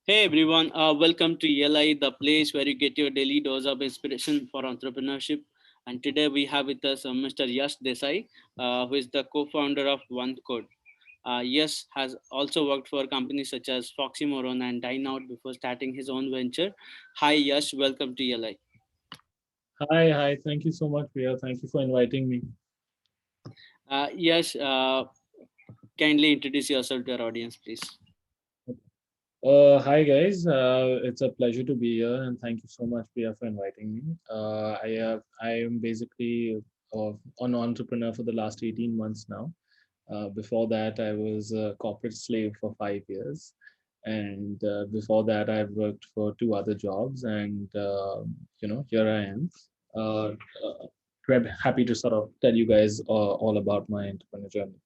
Hey everyone, welcome to ELI, the place where you get your daily dose of inspiration for entrepreneurship. And today we have with us Mr. Yash Desai, who is the co-founder of Onecode. Yash has also worked for companies such as Foxy and Dineout before starting his own venture. Hi Yash, welcome to ELI. Hi. Thank you so much, Priya. Thank you for inviting me. Yash, kindly introduce yourself to our audience, please. Hi, guys. It's a pleasure to be here, and thank you so much, Priya, for inviting me. I am basically an entrepreneur for the last 18 months now. Before that, I was a corporate slave for 5 years, and before that, I've worked for two other jobs, and here I am. Uh, Happy to sort of tell you guys all about my entrepreneur journey.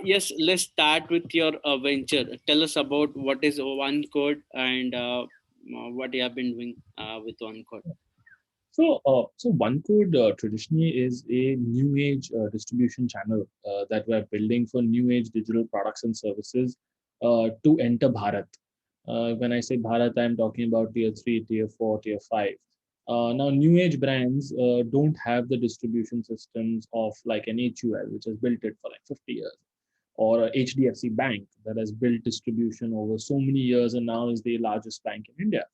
Yes, let's start with your venture. Tell us about what is Onecode and what you have been doing with Onecode. So OneCode traditionally is a new age distribution channel that we're building for new age digital products and services to enter Bharat. When I say Bharat, I'm talking about tier three, tier four, tier five. Now, new age brands don't have the distribution systems of like an HUL, which has built it for like 50 years, or a HDFC Bank that has built distribution over so many years and now is the largest bank in India.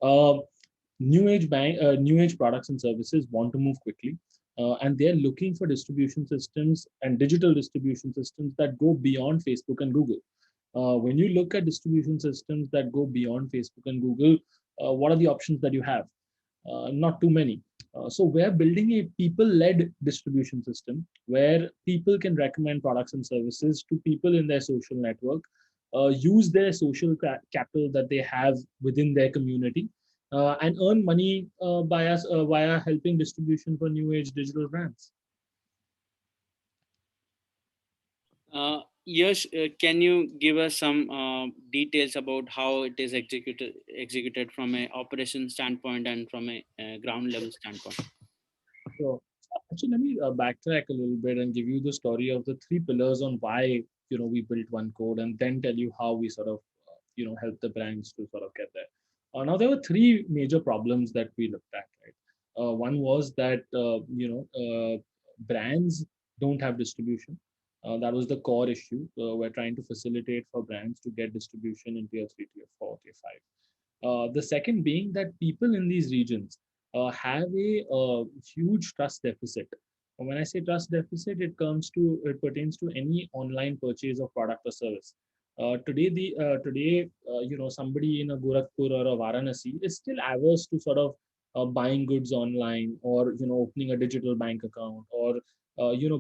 Uh, New age products and services want to move quickly, and they're looking for distribution systems and digital distribution systems that go beyond Facebook and Google. When you look at distribution systems that go beyond Facebook and Google, what are the options that you have? Not too many. So we're building a people-led distribution system where people can recommend products and services to people in their social network, use their social capital that they have within their community, and earn money via helping distribution for new age digital brands. Yes, can you give us some details about how it is executed from a operation standpoint and from a ground level standpoint? So actually, let me backtrack a little bit and give you the story of the three pillars on why we built one code, and then tell you how we sort of help the brands to sort of get there. Now there were three major problems that we looked at. Right, one was that brands don't have distribution. That was the core issue. We're trying to facilitate for brands to get distribution in tier three, tier four, tier five. The second being that people in these regions have a huge trust deficit. And when I say trust deficit, it pertains to any online purchase of product or service. Today, somebody in a Gorakhpur or a Varanasi is still averse to sort of buying goods online, or opening a digital bank account, or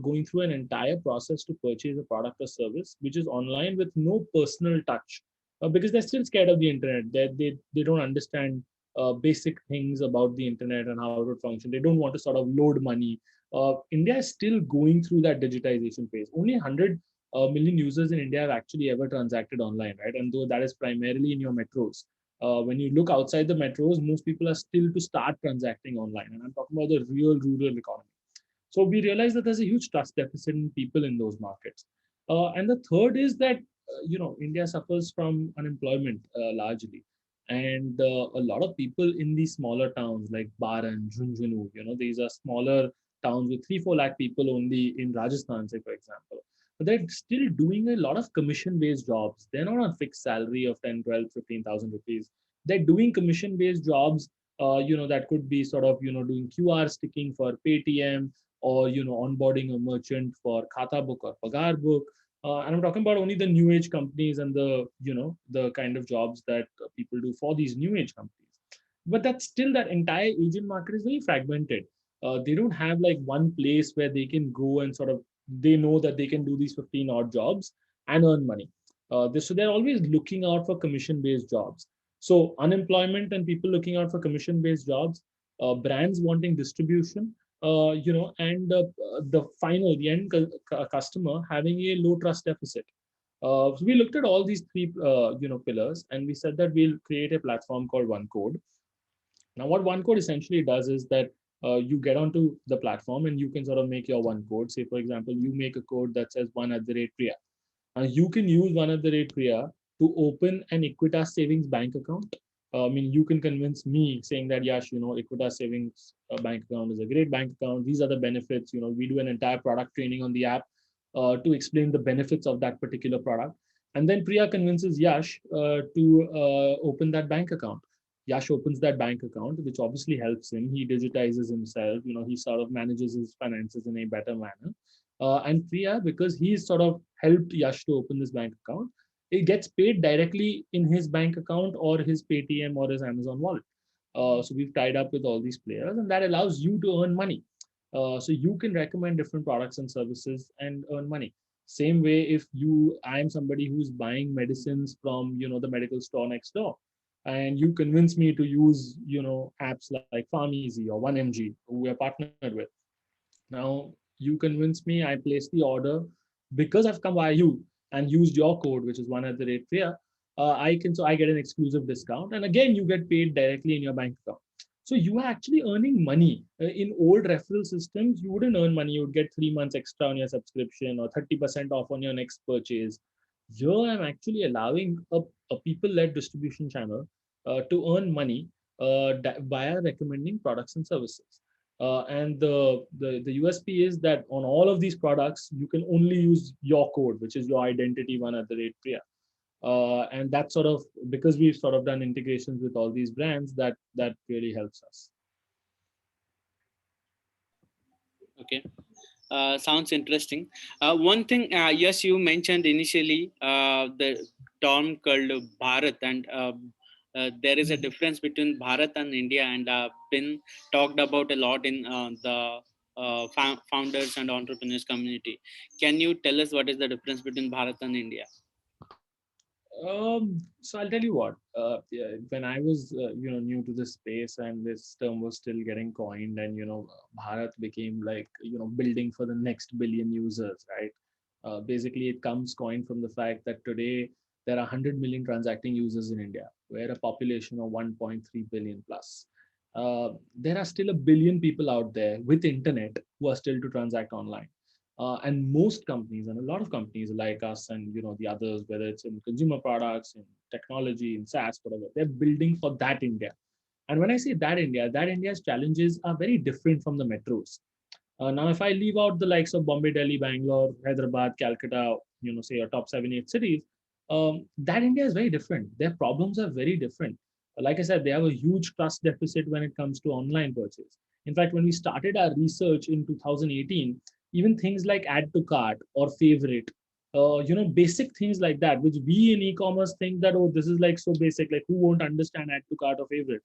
going through an entire process to purchase a product or service which is online with no personal touch, because they're still scared of the internet. They don't understand basic things about the internet and how it would function. They don't want to sort of load money. India is still going through that digitization phase. Only 100 million users in India have actually ever transacted online, right? And though that is primarily in your metros, when you look outside the metros, most people are still to start transacting online. And I'm talking about the real rural economy. So we realize that there's a huge trust deficit in people in those markets. And the third is that India suffers from unemployment largely, and a lot of people in these smaller towns like Baran, Jhunjhunu, these are smaller towns with 3-4 lakh people only in Rajasthan, say for example. But they're still doing a lot of commission-based jobs. They're not on fixed salary of 10, 12, 15,000 rupees. They're doing commission-based jobs. That could be sort of doing QR sticking for Paytm, or onboarding a merchant for Khata book or Pagar book. And I'm talking about only the new age companies and the kind of jobs that people do for these new age companies. But that's still, that entire Asian market is very fragmented. They don't have like one place where they can go and sort of, they know that they can do these 15 odd jobs and earn money. So they're always looking out for commission based jobs. So unemployment and people looking out for commission based jobs, brands wanting distribution, and the end customer having a low trust deficit. So we looked at all these three, pillars, and we said that we'll create a platform called OneCode. Now, what OneCode essentially does is that you get onto the platform and you can sort of make your one code. Say, for example, you make a code that says one at the rate Priya. You can use one at the rate Priya to open an Equitas savings bank account. I mean, you can convince me saying that, yes, Equitas savings bank account is a great bank account. These are the benefits. We do an entire product training on the app to explain the benefits of that particular product. And then Priya convinces Yash to open that bank account. Yash opens that bank account, which obviously helps him. He digitizes himself. He sort of manages his finances in a better manner. And Priya, because he's sort of helped Yash to open this bank account, it gets paid directly in his bank account or his Paytm or his Amazon wallet. So we've tied up with all these players, and that allows you to earn money. So you can recommend different products and services and earn money. Same way, if I am somebody who's buying medicines from the medical store next door, and you convince me to use apps like PharmEasy or 1mg, who we are partnered with. Now you convince me, I place the order because I've come via you and used your code, which is one at the rate Priya. I get an exclusive discount, and again you get paid directly in your bank account. So you are actually earning money. In old referral systems, you wouldn't earn money. You would get 3 months extra on your subscription or 30% off on your next purchase. Here I'm actually allowing a people-led distribution channel to earn money via recommending products and services. And the USP is that on all of these products, you can only use your code, which is your identity one at the rate Priya. And that sort of, because we've sort of done integrations with all these brands, that really helps us. Okay. Sounds interesting. One thing, yes, you mentioned initially the term called Bharat, and there is a difference between Bharat and India, and been talked about a lot in the founders and entrepreneurs community. Can you tell us what is the difference between Bharat and India? So I'll tell you what. Yeah, when I was new to this space and this term was still getting coined, and Bharat became like building for the next billion users, right? Basically, it comes coined from the fact that today there are 100 million transacting users in India, where a population of 1.3 billion plus. There are still a billion people out there with internet who are still to transact online. And most companies and a lot of companies like us and the others, whether it's in consumer products, in technology, in SaaS, whatever, they're building for that India. And when I say that India's challenges are very different from the metros. Now, if I leave out the likes of Bombay, Delhi, Bangalore, Hyderabad, Calcutta, say your top 7, 8 cities, that India is very different. Their problems are very different. Like I said, they have a huge trust deficit when it comes to online purchase. In fact, when we started our research in 2018, even things like add to cart or favorite, basic things like that, which we in e-commerce think that, oh, this is like so basic, like who won't understand add to cart or favorite?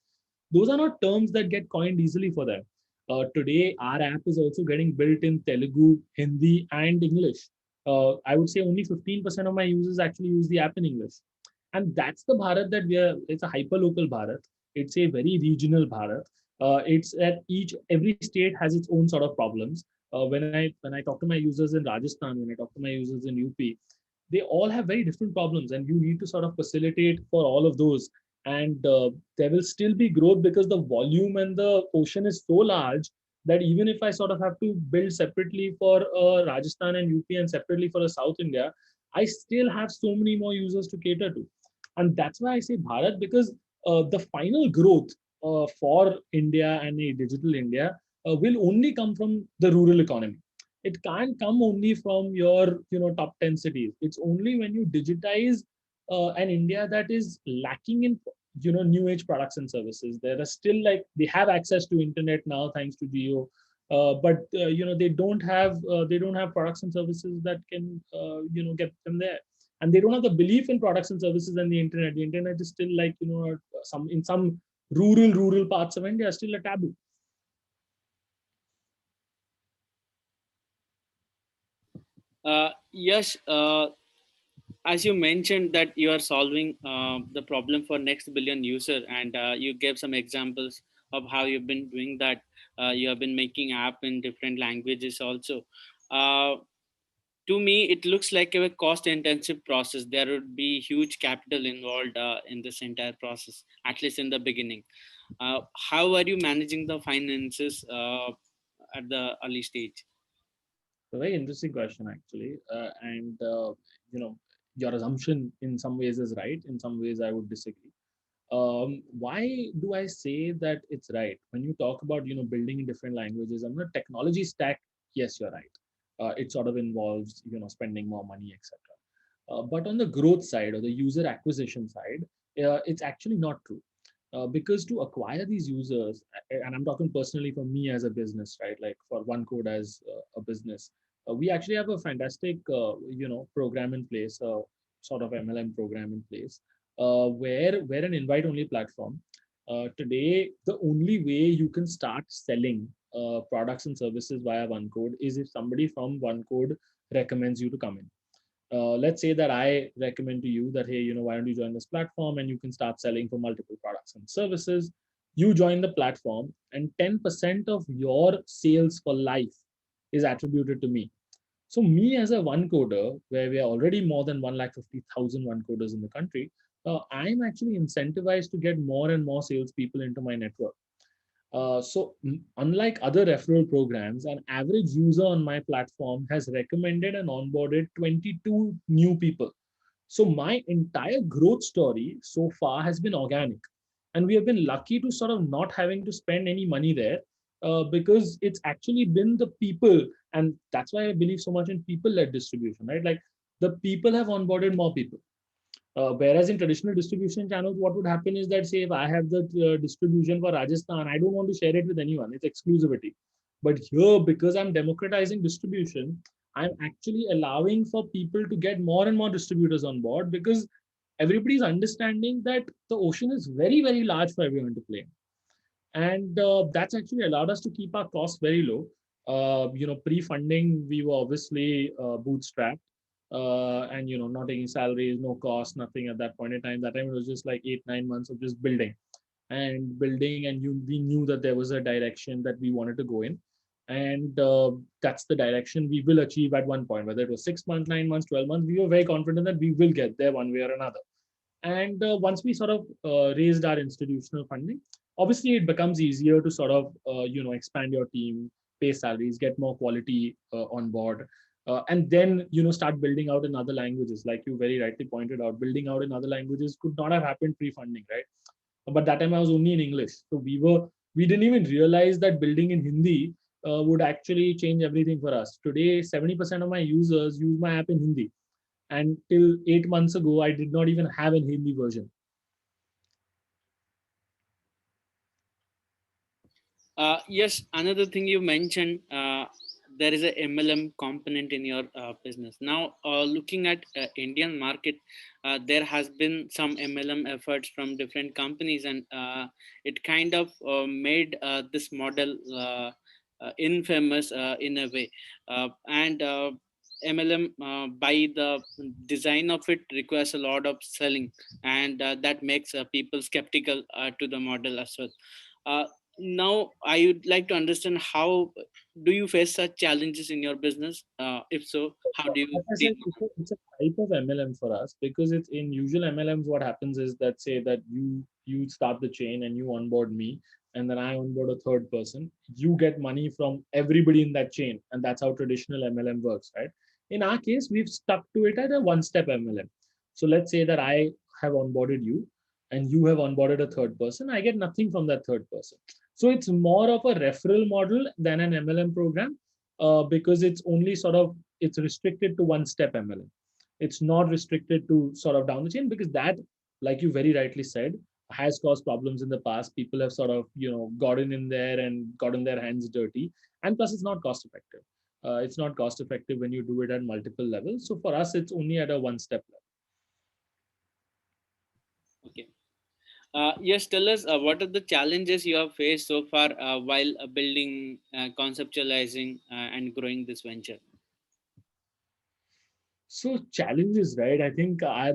Those are not terms that get coined easily for them. Today, our app is also getting built in Telugu, Hindi, and English. I would say only 15% of my users actually use the app in English. And that's the Bharat that it's a hyper-local Bharat. It's a very regional Bharat. It's at every state has its own sort of problems. When I talk to my users in Rajasthan, when I talk to my users in UP, they all have very different problems, and you need to sort of facilitate for all of those. And there will still be growth because the volume and the ocean is so large that even if I sort of have to build separately for Rajasthan and UP and separately for the South India, I still have so many more users to cater to. And that's why I say Bharat, because the final growth for India and a digital India will only come from the rural economy. It can't come only from your top 10 cities. It's only when you digitize an India that is lacking in new age products and services. There are still, like, they have access to internet now thanks to Geo, but they don't have products and services that can get them there, and they don't have the belief in products and services and the internet. The internet is still, like, some in some rural parts of India, still a taboo. Yes, as you mentioned that you are solving the problem for next billion user, and you gave some examples of how you've been doing that. You have been making app in different languages also. uh, to me it looks like a cost intensive process. There would be huge capital involved in this entire process, at least in the beginning. How are you managing the finances at the early stage? A very interesting question, actually. And you know your assumption in some ways is right. In some ways, I would disagree. Why do I say that it's right? When you talk about building in different languages on the technology stack, yes, you're right. It sort of involves spending more money, etc. But on the growth side or the user acquisition side, it's actually not true. Because to acquire these users, and I'm talking personally for me as a business, right? Like for Onecode as a business, we actually have a fantastic, program in place, sort of MLM program in place, where we're an invite-only platform. Today, the only way you can start selling products and services via Onecode is if somebody from Onecode recommends you to come in. Let's say that I recommend to you that, hey, why don't you join this platform and you can start selling for multiple products and services. You join the platform, and 10% of your sales for life is attributed to me. So me as a one coder, where we are already more than 150,000 one coders in the country, I'm actually incentivized to get more and more salespeople into my network. Unlike other referral programs, an average user on my platform has recommended and onboarded 22 new people. So my entire growth story so far has been organic. And we have been lucky to sort of not having to spend any money there, because it's actually been the people. And that's why I believe so much in people led distribution, right? Like the people have onboarded more people. Whereas in traditional distribution channels, what would happen is that, say, if I have the distribution for Rajasthan, I don't want to share it with anyone. It's exclusivity. But here, because I'm democratizing distribution, I'm actually allowing for people to get more and more distributors on board, because everybody's understanding that the ocean is very, very large for everyone to play in. And that's actually allowed us to keep our costs very low. Pre-funding, we were obviously bootstrapped, and not taking salaries, no cost, nothing at that point in time. That time it was just like 8 9 months of just building, and we knew that there was a direction that we wanted to go in, and that's the direction we will achieve at one point. Whether it was 6 months, 9 months, 12 months, we were very confident that we will get there one way or another. And once we sort of raised our institutional funding, obviously it becomes easier to sort of expand your team, pay salaries, get more quality on board, and then start building out in other languages. Like you very rightly pointed out, building out in other languages could not have happened pre-funding, right? But that time I was only in English, so we didn't even realize that building in Hindi would actually change everything for us. Today, 70% of my users use my app in Hindi, and till 8 months ago, I did not even have a Hindi version. Yes, another thing you mentioned, there is a MLM component in your business. Now, looking at Indian market, there has been some MLM efforts from different companies, and it kind of made this model infamous in a way. And MLM, by the design of it, requires a lot of selling, and that makes people skeptical to the model as well. Uh, Now I would like to understand, how do you face such challenges in your business? If so, how do you As I deal said, with it's a type of MLM for us, because it's in usual MLMs. What happens is that, say that you start the chain and you onboard me, and then I onboard a third person. You get money from everybody in that chain, and that's how traditional MLM works, right? In our case, we've stuck to it at a one-step MLM. So let's say that I have onboarded you, and you have onboarded a third person. I get nothing from that third person. So it's more of a referral model than an MLM program, because it's only sort of, it's restricted to one step MLM. It's not restricted to sort of down the chain, because that, like you very rightly said, has caused problems in the past. People have sort of gotten in there and gotten their hands dirty, and plus it's not cost effective. It's not cost effective when you do it at multiple levels. So for us, it's only at a one step level. okay. Yes, tell us, what are the challenges you have faced so far while building, conceptualizing, and growing this venture? So challenges, right? I think our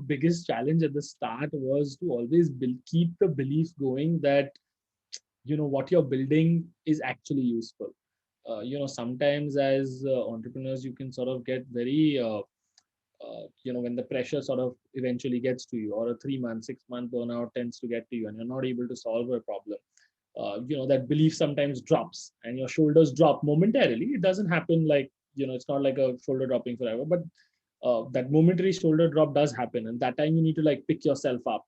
biggest challenge at the start was to always keep the belief going that what you're building is actually useful. Sometimes as entrepreneurs, you can sort of get very when the pressure sort of eventually gets to you, or a 3 month 6 month burnout tends to get to you, and you're not able to solve a problem. That belief sometimes drops, and your shoulders drop momentarily. It doesn't happen like, it's not like a shoulder dropping forever, but that momentary shoulder drop does happen, and that time you need to like pick yourself up.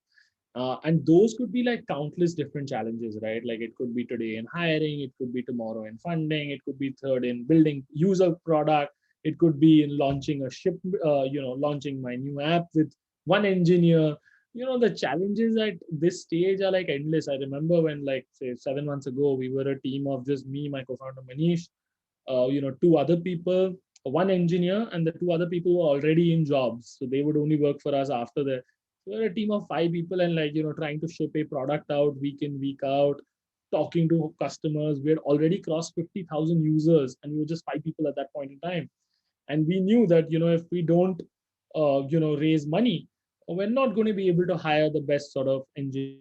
And those could be like countless different challenges, right? Like it could be today in hiring, it could be tomorrow in funding, it could be third in building user product, it could be in launching a ship, launching my new app with one engineer. The challenges at this stage are like endless. I remember when, like, say 7 months ago, we were a team of just me, my co-founder Manish, two other people, one engineer, and the two other people were already in jobs. So they would only work for us after the. We were a team of 5 people, and like, trying to ship a product out week in, week out, talking to customers. We had already crossed 50,000 users, and we were just 5 people at that point in time. And we knew that, if we don't, raise money, we're not going to be able to hire the best sort of engineers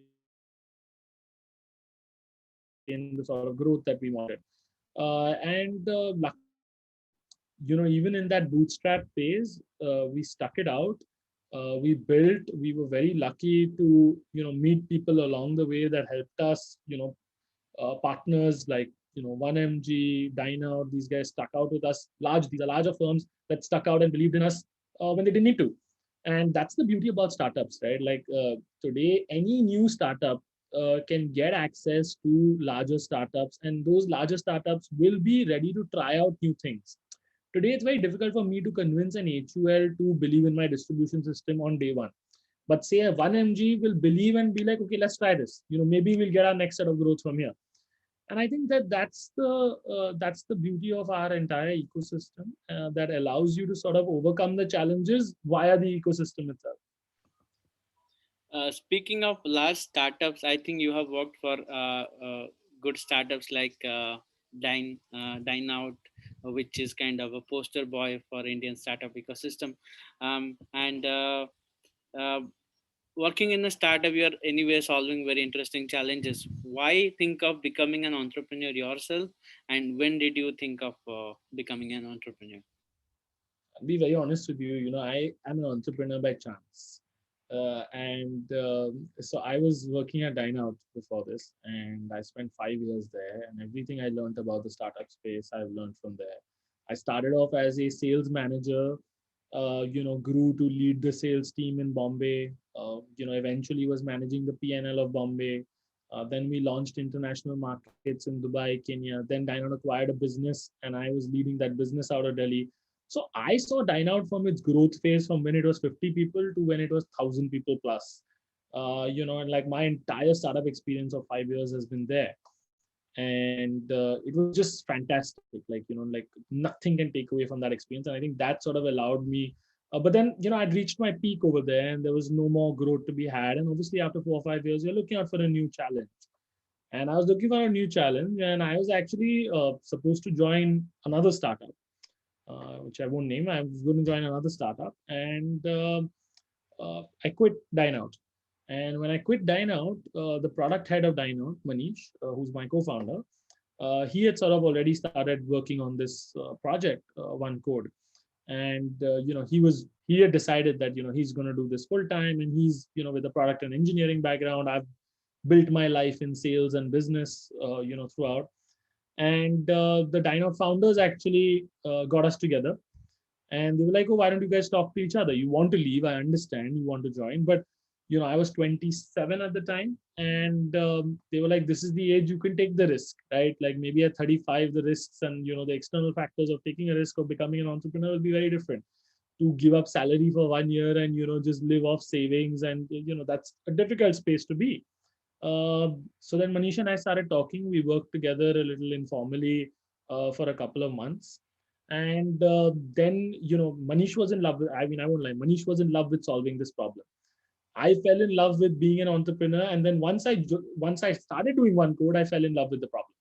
and the sort of growth that we wanted. And luckily, even in that bootstrap phase, we stuck it out. We built. We were very lucky to, meet people along the way that helped us. Partners like, 1MG, Dineout. These guys stuck out with us. These are larger firms that stuck out and believed in us when they didn't need to. And that's the beauty about startups, right? Like, today, any new startup can get access to larger startups, and those larger startups will be ready to try out new things. Today, it's very difficult for me to convince an HUL to believe in my distribution system on day one. But say a 1MG will believe and be like, okay, let's try this. Maybe we'll get our next set of growth from here. And I think that that's the beauty of our entire ecosystem, that allows you to sort of overcome the challenges via the ecosystem itself. Speaking of large startups, I think you have worked for good startups like Dineout, which is kind of a poster boy for Indian startup ecosystem. And uh, Working in a startup, you are anyway solving very interesting challenges. Why think of becoming an entrepreneur yourself, and when did you think of becoming an entrepreneur? I'll be very honest with you. I am an entrepreneur by chance. And So I was working at Dineout before this, and I spent 5 years there. And everything I learned about the startup space, I've learned from there. I started off as a sales manager, grew to lead the sales team in Bombay, eventually was managing the P&L of Bombay. Then we launched international markets in Dubai, Kenya. Then Dineout acquired a business, and I was leading that business out of Delhi. So I saw Dineout from its growth phase, from when it was 50 people to when it was 1,000 people plus. And like my entire startup experience of 5 years has been there. And it was just fantastic. Like nothing can take away from that experience. And I think that sort of allowed me. But then, I'd reached my peak over there, and there was no more growth to be had. And obviously, after 4 or 5 years, you're looking out for a new challenge. And I was looking for a new challenge, and I was actually supposed to join another startup, which I won't name. I was going to join another startup, and I quit Dineout. And when I quit Dineout, the product head of Dineout, Manish, who's my co-founder, he had sort of already started working on this project, Onecode. And he had decided that he's going to do this full time, and he's with a product and engineering background. I've built my life in sales and business, throughout. And the Dineout founders actually got us together, and they were like, "Oh, why don't you guys talk to each other? You want to leave? I understand you want to join, but I was 27 at the time, and they were like, this is the age you can take the risk, right? Like maybe at 35, the risks and the external factors of taking a risk of becoming an entrepreneur will be very different. To give up salary for 1 year and just live off savings, and that's a difficult space to be. So then Manish and I started talking. We worked together a little informally for a couple of months. And then, Manish was in love with, I mean, I won't lie, Manish was in love with solving this problem. I fell in love with being an entrepreneur. And then once I started doing Onecode, I fell in love with the problem.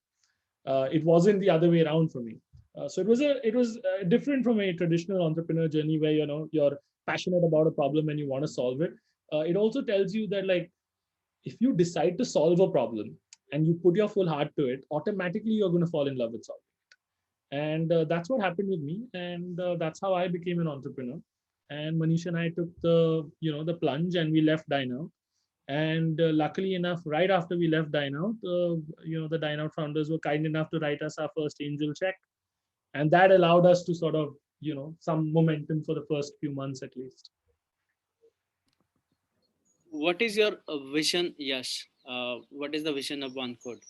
It wasn't the other way around for me. So it was different from a traditional entrepreneur journey where, you're passionate about a problem and you want to solve it. It also tells you that, like, if you decide to solve a problem and you put your full heart to it, automatically you're going to fall in love with solving. And that's what happened with me, and that's how I became an entrepreneur. And Manish and I took the plunge, and we left Dineout. And luckily enough, right after we left Dineout, the Dineout founders were kind enough to write us our first angel check, and that allowed us to sort of some momentum for the first few months at least. What is your vision, Yash? What is the vision of One Code?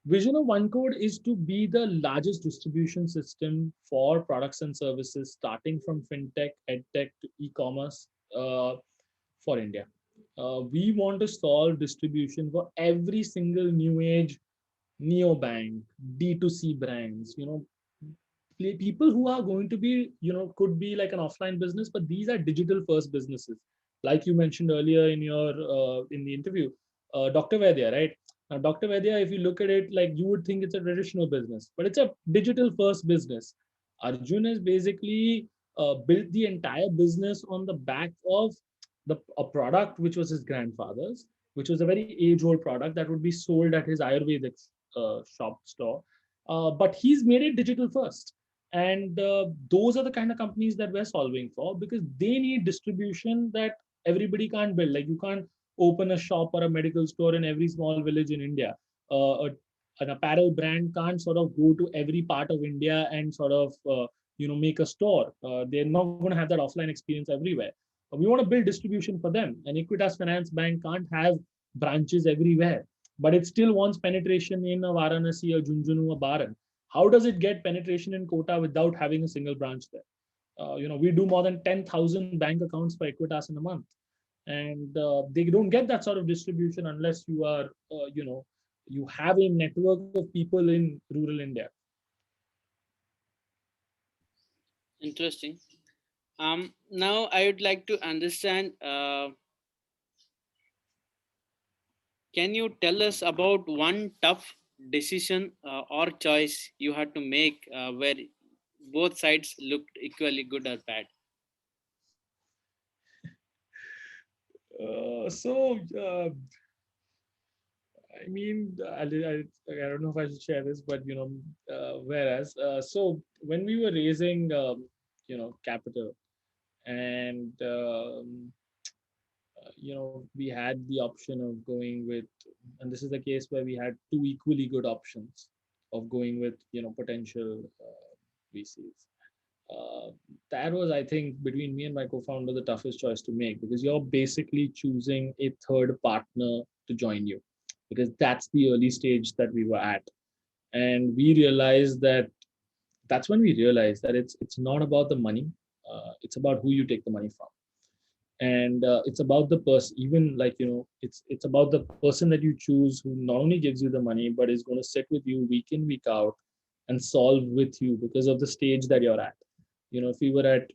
Vision of OneCode is to be the largest distribution system for products and services, starting from fintech, edtech to e-commerce for India. We want to solve distribution for every single new age neobank, D2C brands, people who are going to be, could be like an offline business, but these are digital first businesses. Like you mentioned earlier in your in the interview, Dr. Vaidya, right? Now, Dr. Vaidya, if you look at it, like you would think it's a traditional business, but it's a digital first business. Arjun has basically built the entire business on the back of a product which was his grandfather's, which was a very age old product that would be sold at his Ayurvedic shop store. But he's made it digital first, and those are the kind of companies that we're solving for, because they need distribution that everybody can't build. Like you can't open a shop or a medical store in every small village in India. An apparel brand can't sort of go to every part of India and sort of make a store. They're not going to have that offline experience everywhere. We want to build distribution for them. And Equitas Finance Bank can't have branches everywhere, but it still wants penetration in a Varanasi or Junjunu or Baran. How does it get penetration in Kota without having a single branch there? We do more than 10,000 bank accounts for Equitas in a month, and they don't get that sort of distribution unless you are, you have a network of people in rural India. Interesting. Now I would like to understand. Can you tell us about one tough decision or choice you had to make where both sides looked equally good or bad? So, I mean, I don't know if I should share this, but whereas, so when we were raising, capital, and we had the option of going with, and this is the case where we had two equally good options of going with, potential VCs. Uh, that was, I think, between me and my co-founder, the toughest choice to make, because you're basically choosing a third partner to join you, because that's the early stage that we were at. And we realized that that's when we realized that it's not about the money, it's about who you take the money from. And it's about the person, even like, it's about the person that you choose, who not only gives you the money but is going to sit with you week in week out and solve with you, because of the stage that you're at. If we were at,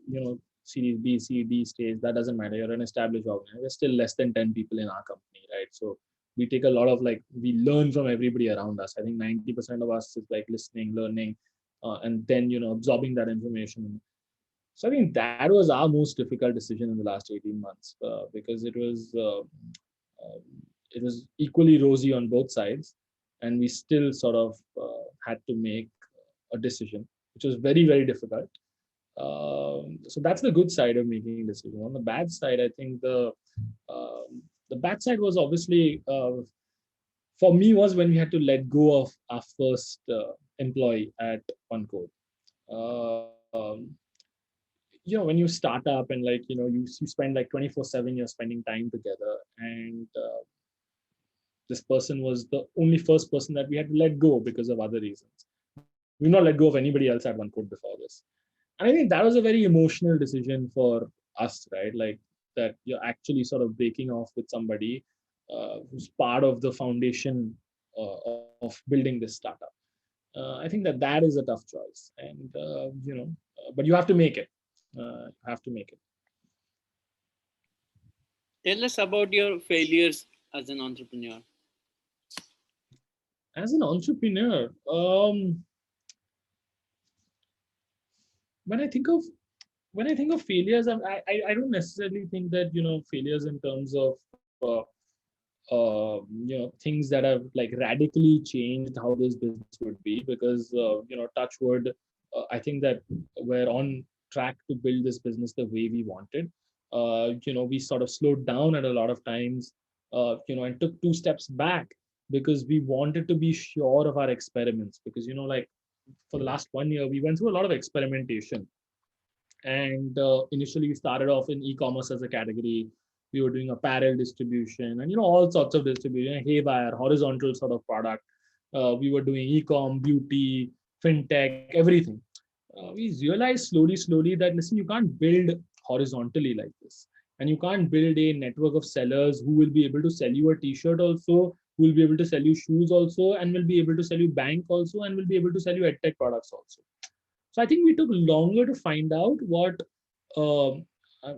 series B, C, D stage, that doesn't matter, you're an established organization, there's still less than 10 people in our company, right? So we take a lot of, like, we learn from everybody around us. I think 90% of us is like listening, learning, and then absorbing that information. So I think that was our most difficult decision in the last 18 months, because it was equally rosy on both sides, and we still sort of had to make a decision, which was very, very difficult. So that's the good side of making a decision. On the bad side, I think the bad side was obviously, for me, was when we had to let go of our first employee at OneCode. Um, when you start up and, like, you spend like 24/7, you're spending time together, and this person was the only first person that we had to let go because of other reasons. We've not let go of anybody else at OneCode before this. And I think that was a very emotional decision for us, right? Like, that you're actually sort of breaking off with somebody who's part of the foundation of building this startup. I think that is a tough choice, and but you have to make it. You have to make it. Tell us about your failures as an entrepreneur. As an entrepreneur, when I think of failures, I don't necessarily think that, failures in terms of things that have like radically changed how this business would be, because touch wood, I think that we're on track to build this business the way we wanted. We sort of slowed down at a lot of times, and took two steps back, because we wanted to be sure of our experiments, because like, for the last 1 year, we went through a lot of experimentation. And initially, we started off in e-commerce as a category. We were doing apparel distribution and all sorts of distribution, haywire, horizontal sort of product. We were doing e-com, beauty, fintech, everything. We realized slowly that listen, you can't build horizontally like this, and you can't build a network of sellers who will be able to sell you a t-shirt also, who will be able to sell you shoes also, and will be able to sell you bank also, and will be able to sell you edtech products also. So I think we took longer to find out what, um,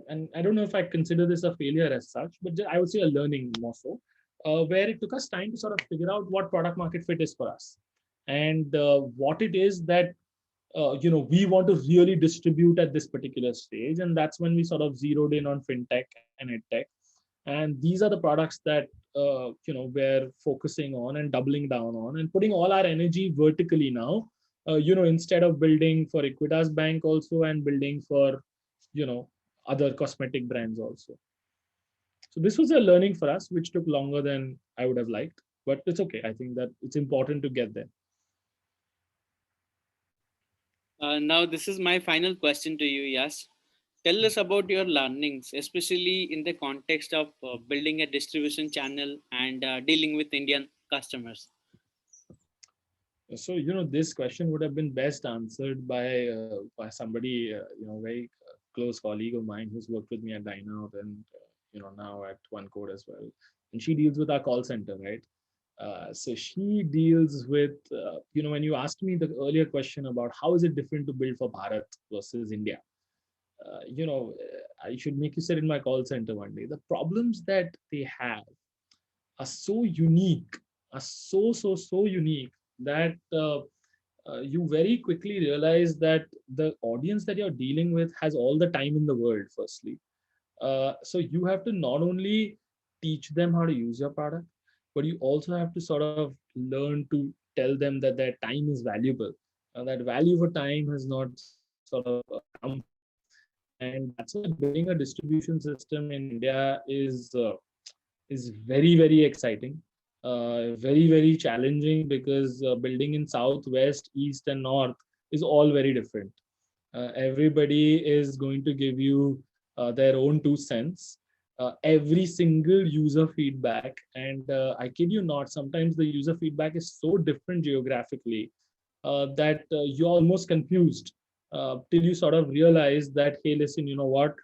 and I don't know if I consider this a failure as such, but I would say a learning more so, where it took us time to sort of figure out what product market fit is for us, and what it is that we want to really distribute at this particular stage. And that's when we sort of zeroed in on fintech and edtech. And these are the products that we're focusing on and doubling down on and putting all our energy vertically now. Instead of building for Equitas Bank also and building for you know other cosmetic brands also. So this was a learning for us, which took longer than I would have liked, but it's okay. I think that it's important to get there. Now, this is my final question to you, Yash. Tell us about your learnings, especially in the context of building a distribution channel and dealing with Indian customers. So, this question would have been best answered by somebody, very close colleague of mine who's worked with me at Dineout and, now at Onecode as well. And she deals with our call center, right? So she deals with, when you asked me the earlier question about how is it different to build for Bharat versus India, I should make you sit in my call center one day. The problems that they have are so unique, are so unique that you very quickly realize that the audience that you're dealing with has all the time in the world, firstly. So you have to not only teach them how to use your product, but you also have to sort of learn to tell them that their time is valuable. That value for time has not sort of come from them. And that's why building a distribution system in India is very exciting, very challenging, because building in south, west, east, and north is all very different. Everybody is going to give you their own 2 cents. Every single user feedback, and I kid you not, sometimes the user feedback is so different geographically that you're almost confused till you sort of realize that, hey, listen, you know what?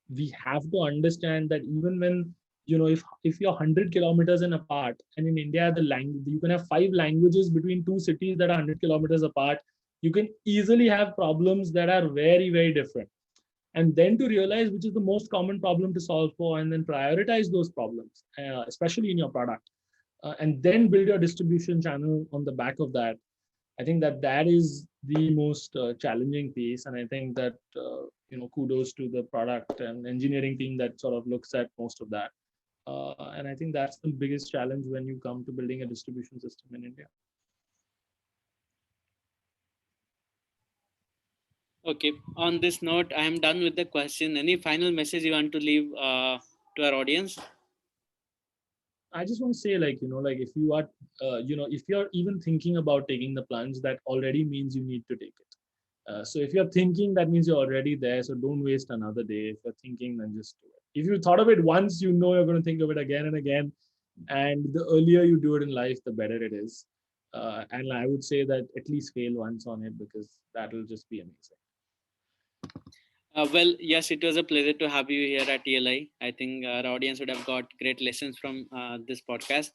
We have to understand that even when, if you're 100 kilometers in apart, and in India, the language, you can have 5 languages between two cities that are 100 kilometers apart, you can easily have problems that are very different. And then to realize which is the most common problem to solve for, and then prioritize those problems, especially in your product, and then build your distribution channel on the back of that. I think that that is the most challenging piece, and I think that kudos to the product and engineering team that sort of looks at most of that. And I think that's the biggest challenge when you come to building a distribution system in India. Okay. On this note, I am done with the question. Any final message you want to leave to our audience? I just want to say, like, like if you are, if you're even thinking about taking the plunge, that already means you need to take it. So if you're thinking, that means you're already there. So don't waste another day. If you're thinking, then just do it. If you thought of it once, you're going to think of it again and again. And the earlier you do it in life, the better it is. And I would say that at least fail once on it, because that'll just be amazing. Well, yes, it was a pleasure to have you here at ELI. I think our audience would have got great lessons from this podcast.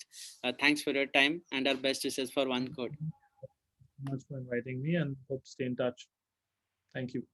Thanks for your time and our best wishes for Onecode. Thank you so much for inviting me, and hope to stay in touch. Thank you.